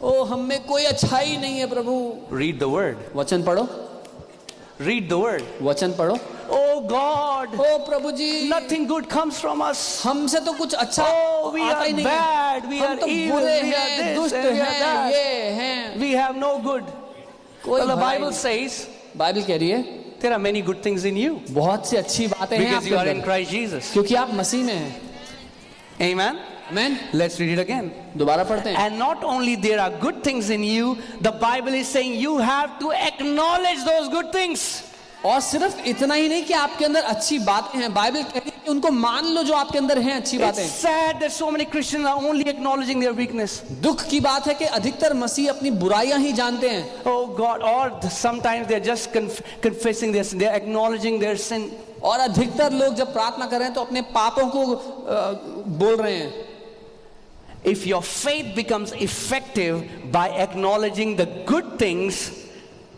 B: ओ हम में कोई अच्छाई नहीं है प्रभु।
A: Read the word.
B: वचन पढ़ो,
A: Read the word.
B: वचन पढ़ो।
A: Oh God,
B: O Prabhu ji,
A: nothing good comes from us.
B: हमसे तो कुछ अच्छा
A: Oh, we
B: आता
A: are
B: ही नहीं
A: bad,
B: है।
A: we
B: हम
A: are
B: तो
A: evil,
B: बुरे
A: we are
B: हैं,
A: this,
B: दुष्ट
A: and we are
B: हैं,
A: that.
B: ये हैं।
A: We have no good.
B: कोई
A: Well, the
B: भलाई
A: Bible
B: नहीं।
A: says
B: बाइबल कह रही है
A: there are many good things in you
B: बहुत सी अच्छी बातें हैं
A: because you are
B: आपके
A: in
B: अंदर,
A: Christ Jesus.
B: क्योंकि आप मसीह में हैं।
A: Amen.
B: आमीन।
A: Let's read it again.
B: दोबारा पढ़ते हैं।
A: And not only there are good things in you, the Bible is saying you have to acknowledge those good things.
B: और सिर्फ इतना ही नहीं कि आपके अंदर अच्छी बातें हैं, बाइबल कहती है कि उनको मान लो जो आपके अंदर हैं अच्छी
A: It's
B: बातें।
A: sad that so many Christians are only acknowledging their weakness.
B: दुख की बात है कि अधिकतर मसीह अपनी बुराइयां ही जानते हैं।
A: Oh God, or sometimes they're just confessing their sin, they're acknowledging their sin.
B: और अधिकतर लोग जब प्रार्थना कर रहे हैं तो अपने पापों को बोल रहे हैं।
A: If your faith becomes effective by acknowledging the good things,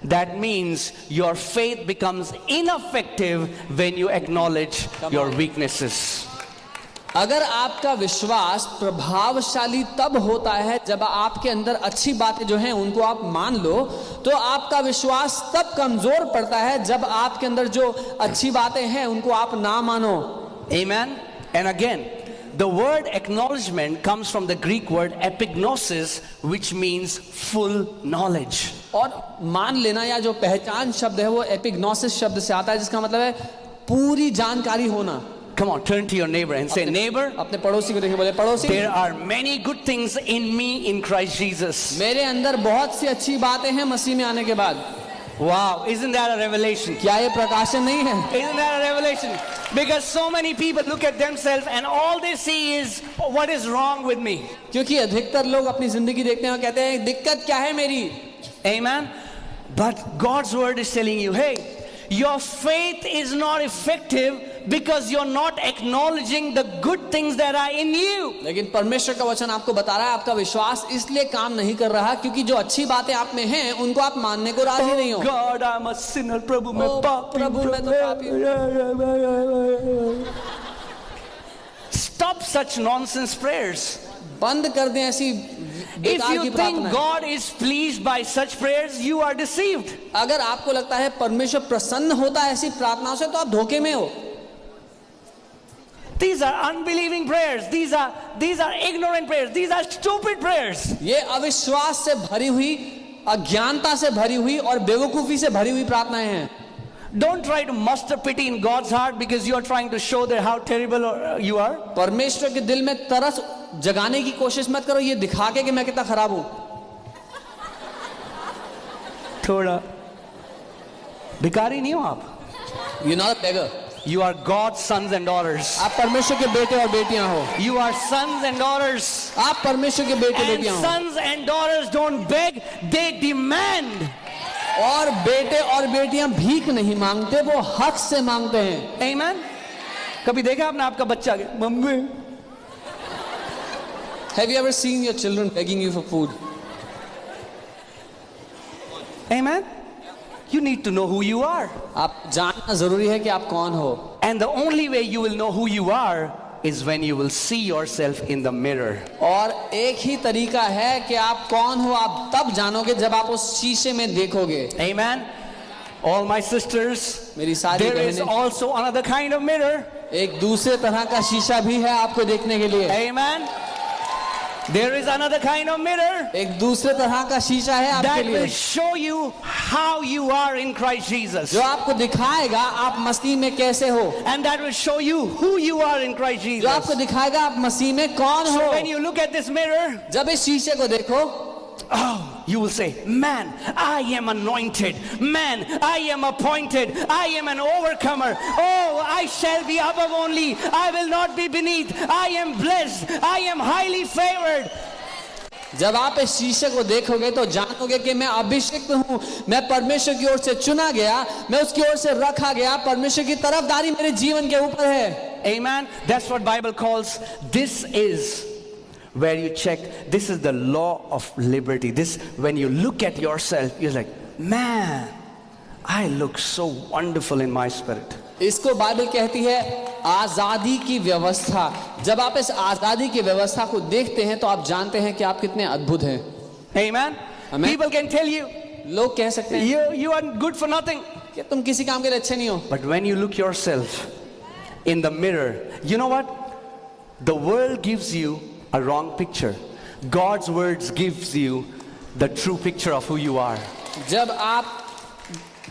A: that means your faith becomes ineffective when you acknowledge your weaknesses.
B: अगर आपका विश्वास प्रभावशाली तब होता है जब आपके अंदर अच्छी बातें जो हैं उनको आप मान लो, तो आपका विश्वास तब कमजोर पड़ता है जब आपके अंदर जो अच्छी बातें हैं उनको आप ना मानो।
A: Amen. And again, the word acknowledgement comes from the Greek word epignosis, which means full knowledge.
B: और मान लेना या जो पहचान शब्द है वो एपिग्नोसिस शब्द से आता है, जिसका मतलब है पूरी जानकारी होना।
A: Come on, turn to your neighbor and say, neighbor,
B: अपने पड़ोसी को देखिए, बोले पड़ोसी,
A: there are many good things in me in Christ Jesus.
B: मेरे अंदर बहुत सी अच्छी बातें हैं मसीह में आने के बाद।
A: Wow, isn't that a revelation?
B: क्या ये प्रकाशन नहीं है?
A: Isn't that a revelation? Because so many people look at themselves and all they see is what is wrong with me.
B: क्योंकि अधिकतर लोग अपनी जिंदगी देखते हैं और कहते हैं दिक्कत क्या है मेरी।
A: Amen. But God's word is telling you, hey, your faith is not effective because you're not acknowledging the good things that are in you.
B: लेकिन परमेश्वर का वचन आपको बता रहा है आपका विश्वास इसलिए काम नहीं कर रहा क्योंकि जो अच्छी बातें आप में हैं उनको आप मानने को राजी नहीं हो।
A: God, I'm a sinner. प्रभु मैं पापी हूँ।
B: प्रभु मैं तो पापी हूँ।
A: Stop such nonsense prayers.
B: बंद कर दें ऐसी
A: If
B: बेकार की
A: you think
B: प्रार्थना।
A: God is pleased by such prayers, you are deceived.
B: अगर आपको लगता है परमेश्वर प्रसन्न होता है ऐसी प्रार्थनाओं से तो आप धोखे में हो।
A: These are unbelieving prayers. These are ignorant prayers. These are stupid prayers.
B: ये अविश्वास से भरी हुई, अज्ञानता से भरी हुई और बेवकूफी से भरी हुई प्रार्थनाएं हैं।
A: Don't try to muster pity in God's heart because you are trying to show that how terrible you are.
B: परमेश्वर के दिल में तरस जगाने की कोशिश मत करो ये दिखा के कि मैं कितना खराब हूं।
A: थोड़ा भिखारी नहीं हो आप.
B: You're not a beggar.
A: You are God's sons and daughters.
B: आप परमेश्वर के बेटे और बेटियां हो।
A: You are sons and daughters.
B: आप परमेश्वर के बेटे
A: And
B: बेटियां हो।
A: sons and daughters don't beg, they demand.
B: और बेटे और बेटियां भीख नहीं मांगते, वो हक से मांगते हैं।
A: Amen. कभी देखा आपने आपका बच्चा के mummy?
B: Have you ever seen your children begging you for food?
A: Amen. You need to know who you are.
B: आप जानना जरूरी है कि आप कौन हो।
A: And the only way you will know who you are is when you will see yourself in the mirror.
B: और एक ही तरीका है कि आप कौन हो आप तब जानोगे जब आप उस शीशे में देखोगे।
A: Amen. All my sisters,
B: मेरी सारी
A: there is
B: बहनें,
A: also another kind of mirror.
B: एक दूसरे तरह का शीशा भी है आपको देखने के लिए।
A: Amen. There is another kind of mirror
B: एक दूसरे तरह का शीशा है आपके
A: that
B: लिए
A: will show you how you are in Christ Jesus.
B: जो आपको दिखाएगा आप मसीह में कैसे हो,
A: And that will show you who you are in Christ
B: जो
A: Jesus.
B: आपको दिखाएगा आप मसीह में कौन
A: So
B: हो।
A: when you look at this mirror,
B: जब इस शीशे को देखो
A: oh, you will say, man, I am anointed. Man, I am appointed. I am an overcomer. Oh, I shall be above only. I will not be beneath. I am blessed. I am highly favored.
B: जब आप इस शीशे को देखोगे तो जानोगे कि मैं अभिषिक्त हूँ, मैं परमेश्वर की ओर से चुना गया, मैं उसकी ओर से रखा गया, परमेश्वर की तरफदारी मेरे जीवन के ऊपर है।
A: Amen. That's what Bible calls, this is where you check, this is the law of liberty. This, when you look at yourself, you're like, man, I look so wonderful in my spirit.
B: इसको Bible कहती है आजादी की व्यवस्था। जब आप इस आजादी की व्यवस्था को देखते हैं तो आप जानते हैं कि आप कितने अद्भुत हैं।
A: Amen.
B: Amen.
A: People can tell you,
B: लोग कह सकते हैं
A: you are good for nothing.
B: कि तुम किसी काम के लिए अच्छे नहीं हो,
A: But when you look yourself in the mirror, you know what? The world gives you a wrong picture. God's words gives you the true picture of who you are.
B: जब आप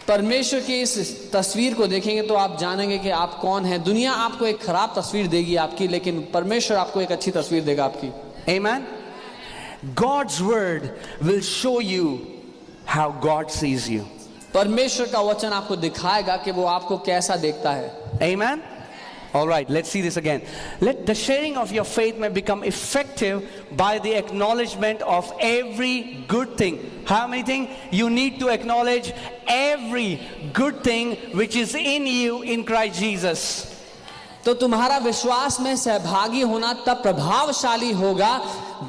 B: परमेश्वर की इस तस्वीर को देखेंगे तो आप जानेंगे कि आप कौन हैं। दुनिया आपको एक खराब तस्वीर देगी आपकी, लेकिन परमेश्वर आपको एक अच्छी तस्वीर देगा आपकी।
A: Amen. God's word will show you how God sees you.
B: परमेश्वर का वचन आपको दिखाएगा कि वो आपको कैसा देखता है।
A: Amen. All right, let's see this again. Let the sharing of your faith may become effective by the acknowledgement of every good thing. How many things? You need to acknowledge every good thing which is in you in Christ Jesus.
B: तो तुम्हारा विश्वास में सहभागी होना तब प्रभावशाली होगा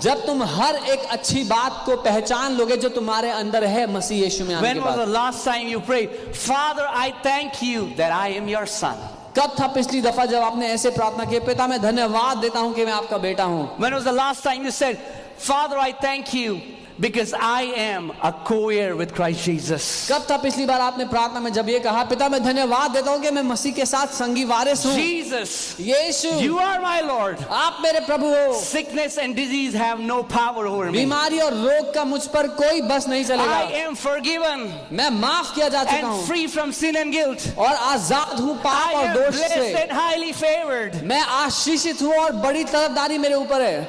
B: जब तुम हर एक अच्छी बात को पहचान लोगे जो तुम्हारे अंदर है मसीह यीशु में आने
A: When
B: के
A: was the
B: बाद।
A: last time you prayed, Father, I thank you that I am your son?
B: कब था पिछली दफा जब आपने ऐसे प्रार्थना की, पिता मैं धन्यवाद देता हूं कि मैं आपका बेटा हूं।
A: When was the last time you said, Father, I thank you because I am a co-heir with Christ Jesus?
B: कब था पिछली बार आपने प्रार्थना में जब ये कहा, पिता मैं धन्यवाद देता हूं कि मैं मसीह के साथ संगी वारिस हूं।
A: Jesus,
B: Yeshu,
A: you are my Lord.
B: आप मेरे प्रभु हो।
A: Sickness and disease have no power over me.
B: बीमारी और रोग का मुझ पर कोई बस नहीं चलेगा।
A: I am forgiven
B: मैं माफ किया जा चुका
A: and
B: हूं
A: free from sin and guilt.
B: और आजाद हूं पाप
A: I
B: और
A: am
B: दोष
A: blessed
B: से।
A: and highly favored.
B: मैं आशीषित हूं और बड़ी तरफदारी मेरे ऊपर है।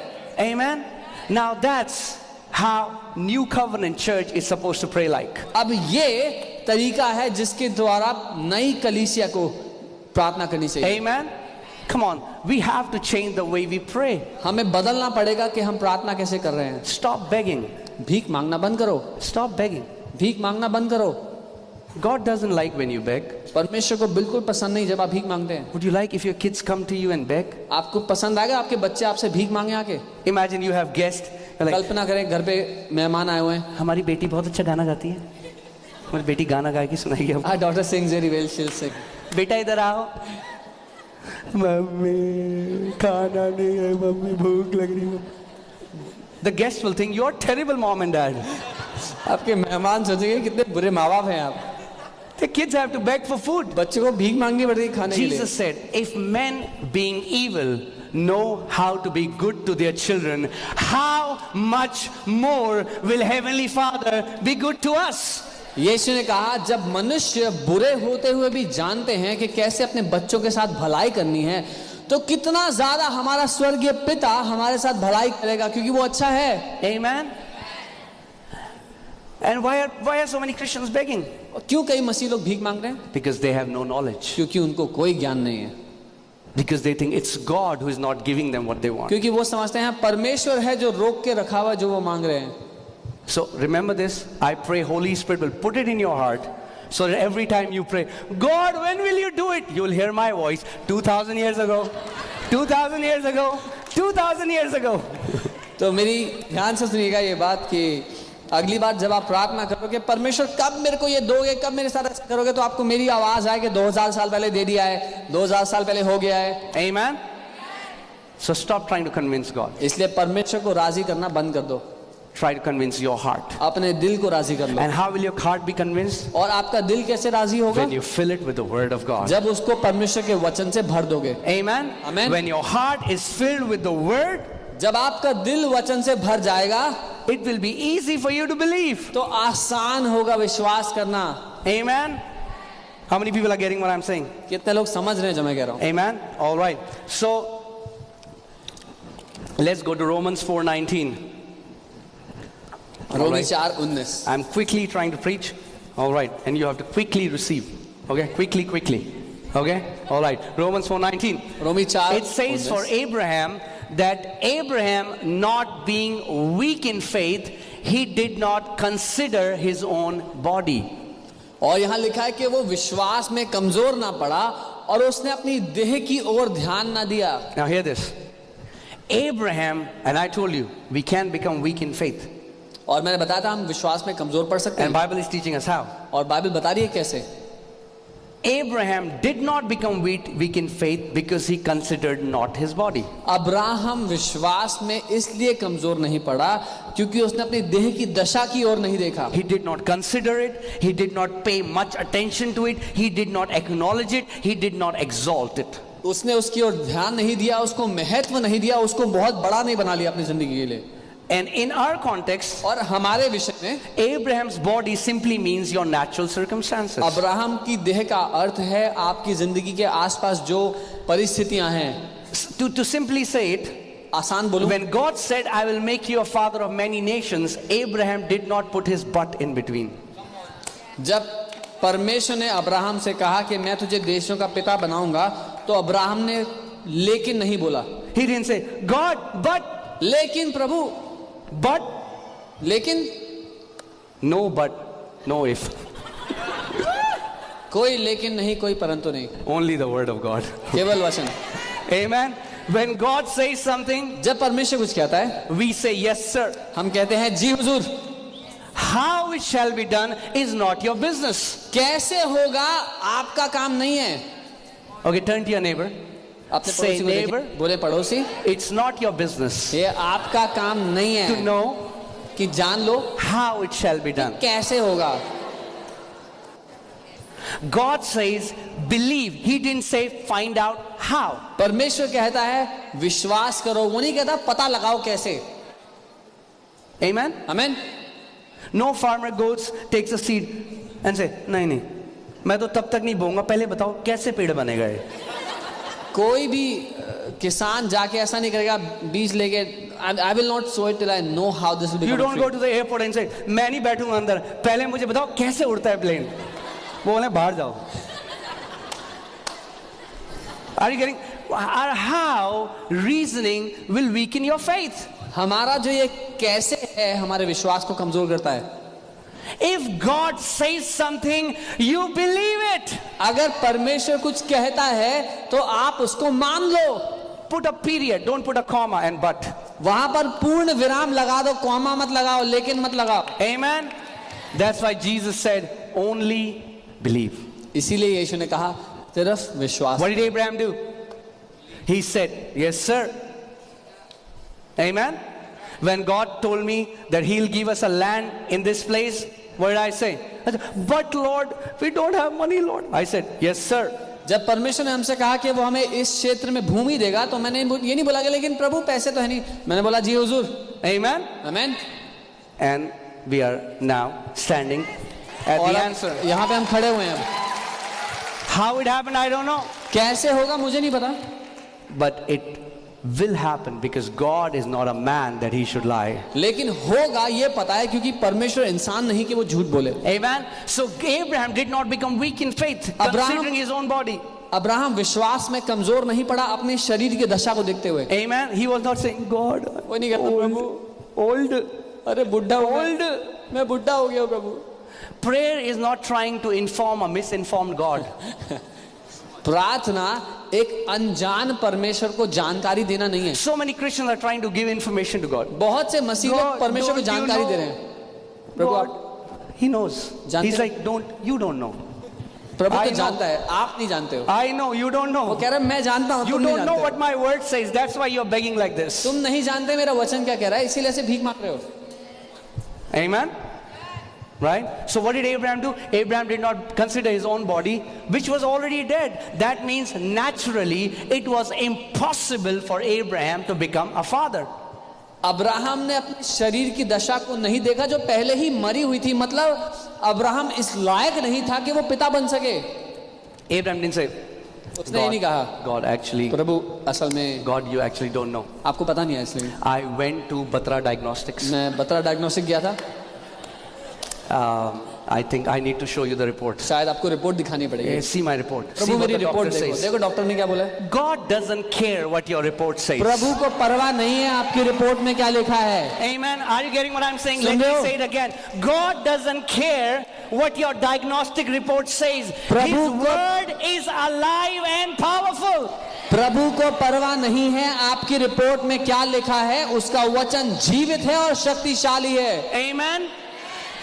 A: Amen. Now that's how New Covenant Church is supposed to pray like.
B: अब ये तरीका है जिसके द्वारा नई कलीसिया को प्रार्थना करनी चाहिए।
A: Amen. Come on, we have to change the way we pray.
B: हमें बदलना पड़ेगा कि हम प्रार्थना कैसे कर रहे हैं।
A: Stop begging.
B: भीख मांगना बंद करो।
A: Stop begging.
B: भीख मांगना बंद करो।
A: God doesn't like when you beg.
B: परमेश्वर को बिल्कुल पसंद नहीं जब आप भीख मांगते हैं।
A: Would you like if your kids come to you and beg?
B: आपको पसंद आएगा आपके बच्चे आपसे भीख मांगे आके?
A: Imagine you have guests. Like,
B: कल्पना करें घर पे मेहमान आए हुए हैं।
A: हमारी बेटी बहुत अच्छा गाना गाती है, हमारी बेटी गाना गा के सुनाएगी हमको।
B: Our daughter sings very well, she'll sing.
A: बेटा इधर आओ, मम्मी खाना नहीं है, मम्मी भूख लग रही है। The guest will think you are terrible mom and dad.
B: आपके मेहमान सोचेंगे कितने बुरे माँ बाप हैं आप।
A: The kids have to beg for food.
B: बच्चों को भीख मांगनी पड़ती है खाने के लिए।
A: Jesus said, if men being evil know how to be good to their children, how much more will Heavenly Father be good to us?
B: यीशु ने कहा जब मनुष्य बुरे होते हुए भी जानते हैं कि कैसे अपने बच्चों के साथ भलाई करनी है, तो कितना ज्यादा हमारा स्वर्गीय पिता हमारे साथ भलाई करेगा, क्योंकि वो अच्छा है।
A: Amen. And why are so many Christians begging?
B: क्यों कई मसीह लोग भीख मांग रहे हैं?
A: Because they have no knowledge.
B: क्योंकि उनको कोई ज्ञान नहीं है।
A: Because they think it's God who is not giving them what they want.
B: क्योंकि वो समझते हैं परमेश्वर है जो रोक के रखा हुआ जो वो मांग रहे हैं।
A: So remember this. I pray Holy Spirit will put it in your heart, so that every time you pray, God, when will you do it? You will hear my voice 2,000 years ago, 2,000 years ago, 2,000 years ago.
B: तो मेरी ध्यान से सुनिएगा ये बात कि अगली बार जब आप प्रार्थना करोगे, परमेश्वर कब मेरे को ये दोगे, कब मेरे साथ ऐसा करोगे, तो आपको मेरी आवाज आए कि 2000 साल पहले दे दिया है, 2000 साल पहले हो गया है।
A: Amen. So stop trying to convince God.
B: इसलिए परमेश्वर को राजी करना बंद कर दो।
A: Try to convince your heart.
B: अपने दिल को राजी कर लो।
A: And how will your heart be convinced?
B: और आपका दिल कैसे राजी होगा?
A: When you fill it with the word of God.
B: जब उसको परमेश्वर के वचन से भर दोगे।
A: Amen.
B: Amen.
A: When your heart is filled with the word,
B: जब आपका दिल वचन से भर जाएगा,
A: it will be easy for you to believe.
B: तो आसान होगा विश्वास करना।
A: Amen. How many people are getting what I'm saying?
B: कितने लोग समझ रहे हैं जो मैं कह रहा हूँ?
A: Amen. All right. So let's go to Romans 4:19.
B: Romi 4:19।
A: I'm quickly trying to preach. All right. And you have to quickly receive. Okay? Quickly. Okay? All right. Romans 4:19.
B: Romi 4।
A: It says for Abraham that Abraham, not being weak in faith, he did not consider his own body.
B: और यहाँ लिखा है कि वो विश्वास में कमजोर ना पड़ा और उसने अपनी देह की ओर ध्यान ना दिया।
A: Now hear this. Abraham, and I told you, we can become weak in faith.
B: और मैंने बताया था हम विश्वास में कमजोर पड़ सकते
A: And
B: हैं।
A: Bible is teaching us how.
B: और बाइबल बता रही है कैसे।
A: Abraham did not become weak in faith because he considered not his body.
B: Abraham विश्वास में इसलिए कमजोर नहीं पड़ा क्योंकि उसने अपनी देह की दशा की ओर नहीं देखा।
A: He did not consider it. He did not pay much attention to it. He did not acknowledge it. He did not exalt it.
B: उसने उसकी ओर ध्यान नहीं दिया, उसको महत्व नहीं दिया, उसको बहुत बड़ा नहीं बना लिया अपनी जिंदगी के लिए।
A: And in our context,
B: और हमारे विषय में
A: Abraham's body simply means your natural circumstances.
B: Abraham की देह का अर्थ है आपकी जिंदगी के आसपास जो परिस्थितियां हैं।
A: To simply say it,
B: आसान बोलूं,
A: when God said, I will make you a father of many nations, Abraham did not put his butt in between.
B: जब परमेश्वर ने अब्राहम से कहा कि मैं तुझे देशों का पिता बनाऊंगा, तो अब्राहम ने लेकिन नहीं बोला।
A: He didn't say, God, but,
B: लेकिन प्रभु,
A: but,
B: लेकिन,
A: no but, no if.
B: कोई लेकिन नहीं, कोई परंतु नहीं,
A: Only the word of God.
B: केवल वचन।
A: Amen. When God says something,
B: जब परमेश्वर कुछ कहता है,
A: we say yes sir.
B: हम कहते हैं जी हुजूर।
A: How it shall be done is not your business.
B: कैसे होगा आपका काम नहीं है।
A: Okay, turn to your neighbor.
B: अपने
A: Say
B: पड़ोसी को
A: neighbor.
B: देखिए, बोले पड़ोसी,
A: It's not your business
B: ये आपका काम नहीं
A: to
B: है
A: know
B: कि जान लो
A: how it shall be done.
B: कैसे होगा।
A: God says believe. He didn't say find out how.
B: परमेश्वर कहता है विश्वास करो, वो नहीं कहता पता लगाओ कैसे।
A: Amen.
B: आमीन।
A: No farmer goes, takes a seed and say नहीं मैं तो तब तक नहीं बोऊंगा, पहले बताओ कैसे पेड़ बनेगा ये।
B: कोई भी किसान जाके ऐसा नहीं करेगा बीज लेके I will not sow it till I know how this will become
A: You
B: a
A: don't
B: tree.
A: go to the airport and say मैं नहीं बैठूंगा अंदर, पहले मुझे बताओ कैसे उड़ता है प्लेन। वो बोले बाहर जाओ। Are you getting? How reasoning will weaken your faith?
B: हमारा जो ये कैसे है हमारे विश्वास को कमजोर करता है।
A: If God says something, you believe it.
B: अगर परमेश्वर कुछ कहता है तो आप उसको मान लो।
A: Put a period, don't put a comma and but.
B: वहां पर पूर्ण विराम लगा दो, कॉमा मत लगाओ, लेकिन मत लगाओ।
A: Amen. That's why Jesus said, only believe.
B: इसीलिए यीशु ने कहा सिर्फ विश्वास।
A: What did Abraham do? He said, yes sir. Amen. When God told me that He'll give us a land in this place, what did I say? I said, but Lord, we don't have money, Lord. I said, yes sir.
B: जब परमेश्वर ने हमसे कहा कि वो हमें इस क्षेत्र में भूमि देगा, तो मैंने ये नहीं बोला कि लेकिन प्रभु पैसे तो है नहीं। मैंने बोला जी हुजूर।
A: Amen.
B: आमीन।
A: And we are now standing at
B: और
A: the answer.
B: यहाँ पे हम खड़े हुए हैं।
A: How it happened, I don't know.
B: कैसे होगा मुझे नहीं पता।
A: but it will happen because God is not a man that he should lie.
B: लेकिन होगा ये पता है क्योंकि परमेश्वर इंसान नहीं कि वो झूठ बोले.
A: Amen. So Abraham did not become weak in faith, considering his own body.
B: Abraham विश्वास में कमजोर नहीं पड़ा अपने शरीर की दशा को देखते हुए.
A: Amen. He was not saying, God,
B: वो नहीं कहता प्रभु
A: old,
B: अरे बुढ़ा हो
A: old.
B: गया, मैं बुढ़ा हो गया प्रभु.
A: Prayer is not trying to inform a misinformed God.
B: प्रार्थना एक अनजान परमेश्वर को जानकारी देना नहीं है.
A: So many Christians are trying to give information to God.
B: बहुत से मसीह लोग परमेश्वर को
A: don't you
B: जानकारी
A: know?
B: दे रहे हैं. प्रभु
A: God,
B: आप
A: he knows.
B: जानते
A: He's
B: हैं?
A: like, you don't know.
B: Prabhu
A: I
B: तो
A: know.
B: जानता है, आप नहीं जानते हो.
A: I know, you don't
B: वो
A: know.
B: कह रहा है मैं जानता हूँ,
A: You
B: तुम नहीं
A: don't know
B: जानते
A: what
B: हो.
A: my word says. That's why you're begging like this.
B: तुम नहीं जानते मेरा वचन क्या कह रहा है, इसीलिए ऐसे भीख मांग रहे हो.
A: Amen. Right? So what did Abraham do? Abraham did not consider his own body, which was already dead. That means naturally it was impossible for Abraham to become a father.
B: Abraham ने अपने शरीर की दशा को नहीं देखा जो पहले ही मरी हुई थी. मतलब अब्राहम इस लायक नहीं था कि वो पिता बन सके.
A: Abraham didn't say,
B: उसने ये नहीं कहा
A: God actually,
B: प्रभु असल में
A: God, you actually don't know.
B: आपको पता नहीं है इसलिए.
A: I went to Batra Diagnostics.
B: मैं बत्रा डायग्नोस्टिक गया था.
A: I think I need to show you the report.
B: शायद आपको रिपोर्ट दिखानी पड़ेगी.
A: See my report. See
B: Prabhu
A: what
B: मेरी
A: the
B: रिपोर्ट
A: doctor
B: देखो.
A: says.
B: देखो डॉक्टर ने क्या बोला है.
A: God doesn't care what your report says.
B: प्रभु को परवाह नहीं है आपकी रिपोर्ट में क्या लिखा है.
A: Amen. Are you getting what I'm saying? Let
B: सुन रहे
A: me
B: हो?
A: say it again. God doesn't care what your diagnostic report says.
B: Prabhu
A: His
B: को-
A: word is alive and powerful.
B: प्रभु को परवाह नहीं है आपकी रिपोर्ट में क्या लिखा है. उसका वचन जीवित है और शक्तिशाली है.
A: Amen.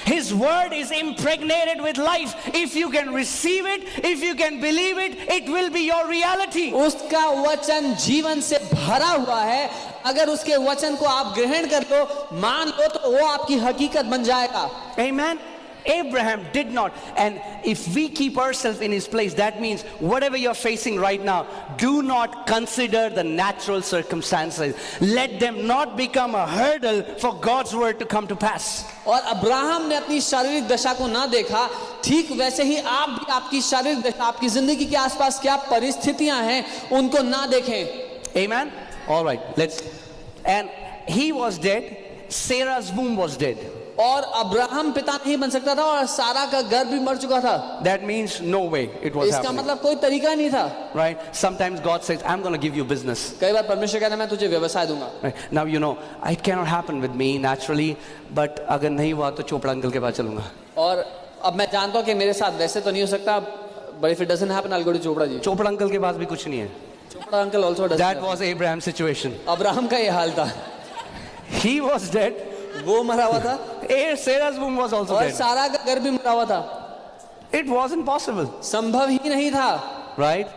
A: His word is impregnated with life. If you can receive it, if you can believe it, it will be your reality.
B: उसका वचन जीवन से भरा हुआ है. अगर उसके वचन को आप ग्रहण कर लो, मान लो, तो वो आपकी हकीकत बन जाएगा.
A: Amen. Abraham did not. And if we keep ourselves in his place, that means whatever you're facing right now, do not consider the natural circumstances. Let them not become a hurdle for God's word to come to pass.
B: और Abraham ने अपनी शारीरिक दशा को ना देखा. ठीक वैसे ही आप भी आपकी शारीरिक दशा, आपकी जिंदगी के आसपास क्या परिस्थितियां हैं, उनको ना देखें.
A: Amen. All right, let's. And he was dead. Sarah's womb was dead.
B: और अब्राहम पिता नहीं बन सकता था और सारा का गर्भ भी मर चुका था.
A: That means no way it was
B: इसका
A: happening.
B: मतलब कोई तरीका ही नहीं था.
A: Right? Sometimes God says, I'm going to give you business.
B: कई बार परमेश्वर कहता है मैं तुझे व्यवसाय दूंगा.
A: Right? Now you know, it cannot happen with me naturally, but अगर नहीं हुआ तो चोपड़ा अंकल के पास चलूंगा.
B: और अब मैं जानता हूँ कि मेरे साथ वैसे तो नहीं हो सकता, but if it doesn't happen, I'll go to Chopra ji.
A: Chopra uncle के पास भी कुछ नहीं है.
B: Chopra uncle also doesn't
A: That
B: happen.
A: was Abraham's situation.
B: Abraham का ये हाल था.
A: He was dead.
B: वो मरा हुआ था
A: Sarah's womb was also
B: और
A: dead.
B: सारा का गर्भ भी मरा हुआ था.
A: It wasn't possible.
B: संभव ही नहीं था.
A: Right?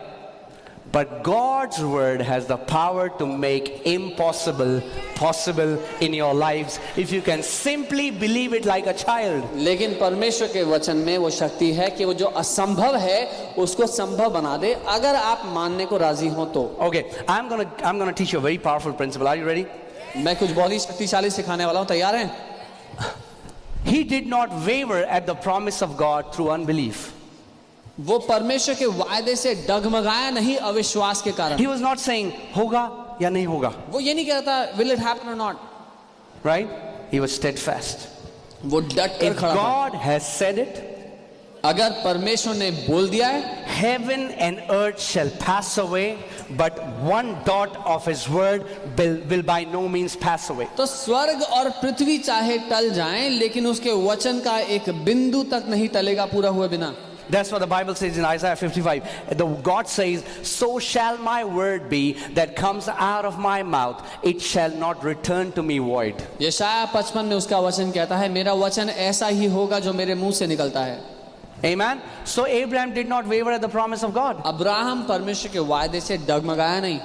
A: But God's word has the power to make impossible possible in your lives if you can simply believe it like a child.
B: लेकिन परमेश्वर के वचन में वो शक्ति है कि वो जो असंभव है उसको संभव बना दे, अगर आप मानने को राजी हो तो.
A: Okay, I'm gonna teach you a very powerful principle. Are you ready?
B: मैं कुछ बहुत ही शक्तिशाली सिखाने वाला हूँ. तैयार हैं?
A: He did not waver at the promise of God through unbelief.
B: वो परमेश्वर के वायदे से डगमगाया नहीं अविश्वास के कारण.
A: He was not saying होगा या नहीं होगा.
B: वो ये नहीं कह रहा था will it happen or not.
A: Right? He was steadfast.
B: वो डट कर
A: If
B: खड़ा था.
A: God has said it,
B: अगर परमेश्वर ने बोल दिया है,
A: heaven and earth shall pass away, but one dot of his word will by no means pass away.
B: तो स्वर्ग और पृथ्वी चाहे टल जाएं, लेकिन उसके वचन का एक बिंदु तक नहीं टलेगा पूरा हुए बिना.
A: That's what the Bible says in Isaiah 55. God says, so shall my word be that comes out of my mouth. It shall not return to me void.
B: यशाया 55 में उसका वचन कहता है, मेरा वचन ऐसा ही होगा जो मेरे मुंह से निकलता है.
A: Amen. So Abraham did not waver at the promise of God,
B: Abraham परमेश्वर के वायदे से डगमगाया नहीं,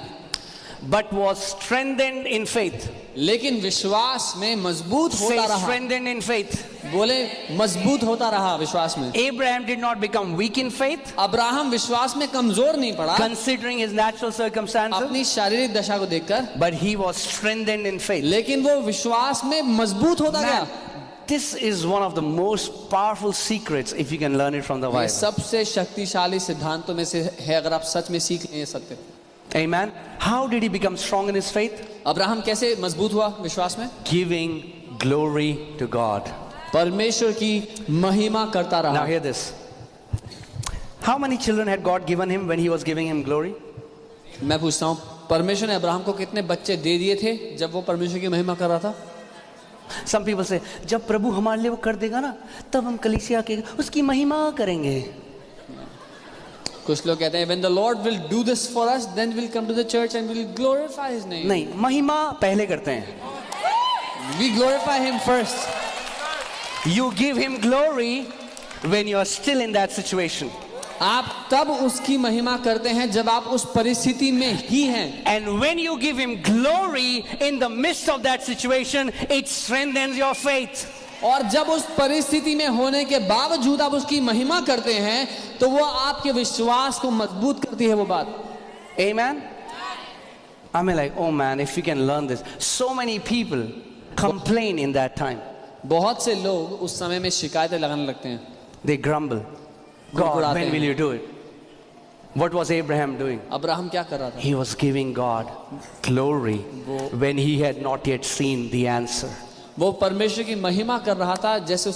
A: but was strengthened in faith.
B: लेकिन विश्वास में मजबूत
A: Say
B: होता रहा.
A: strengthened in faith.
B: बोले मजबूत होता रहा विश्वास में.
A: Abraham did not become weak in faith,
B: Abraham विश्वास में कमजोर नहीं पड़ा
A: considering his natural circumstances,
B: अपनी शारीरिक दशा को देखकर,
A: but he was strengthened in faith.
B: लेकिन वो विश्वास में मजबूत होता
A: Man,
B: गया.
A: this is one of the most powerful secrets if you can learn it from the
B: ये
A: Bible.
B: सबसे शक्तिशाली सिद्धांतों में से है, अगर आप सच में सीख लें ये सत्य.
A: Amen. How did he become strong in his faith?
B: Abraham कैसे मजबूत हुआ विश्वास में?
A: Giving glory to God.
B: परमेश्वर की महिमा करता
A: Now
B: रहा।
A: hear this. How many children had God given him when he was giving him glory?
B: मैं पूछता हूँ, परमेश्वर ने अब्राहम को कितने बच्चे दे दिए थे जब वो परमेश्वर की महिमा कर रहा था?
A: Some people say, जब प्रभु हमारे लिए वो कर देगा ना, तब हम कलीसिया के उसकी महिमा करेंगे।
B: कुछ लोग कहते हैं when the Lord will do this for us, then we'll come to the church and we'll glorify His name.
A: नहीं, महिमा पहले करते हैं।
B: We glorify Him first.
A: You give him glory when you are still in that situation.
B: आप तब उसकी महिमा करते हैं जब आप उस परिस्थिति में ही हैं।
A: And when you give him glory in the midst of that situation, it strengthens your faith.
B: और जब उस परिस्थिति में होने के बावजूद आप उसकी महिमा करते हैं तो वो आपके विश्वास को मजबूत करती है वो बात।
A: Amen. I mean, like, oh man, if you can learn this. So many people complain in that time.
B: बहुत से लोग उस समय में शिकायतें लगाने लगते हैं।
A: They grumble. God, when will you do it? What was Abraham doing?
B: Abraham क्या कर रहा था?
A: He was giving God glory when he had not yet seen the answer.
B: वो परमेश्वर की महिमा कर रहा था जैसे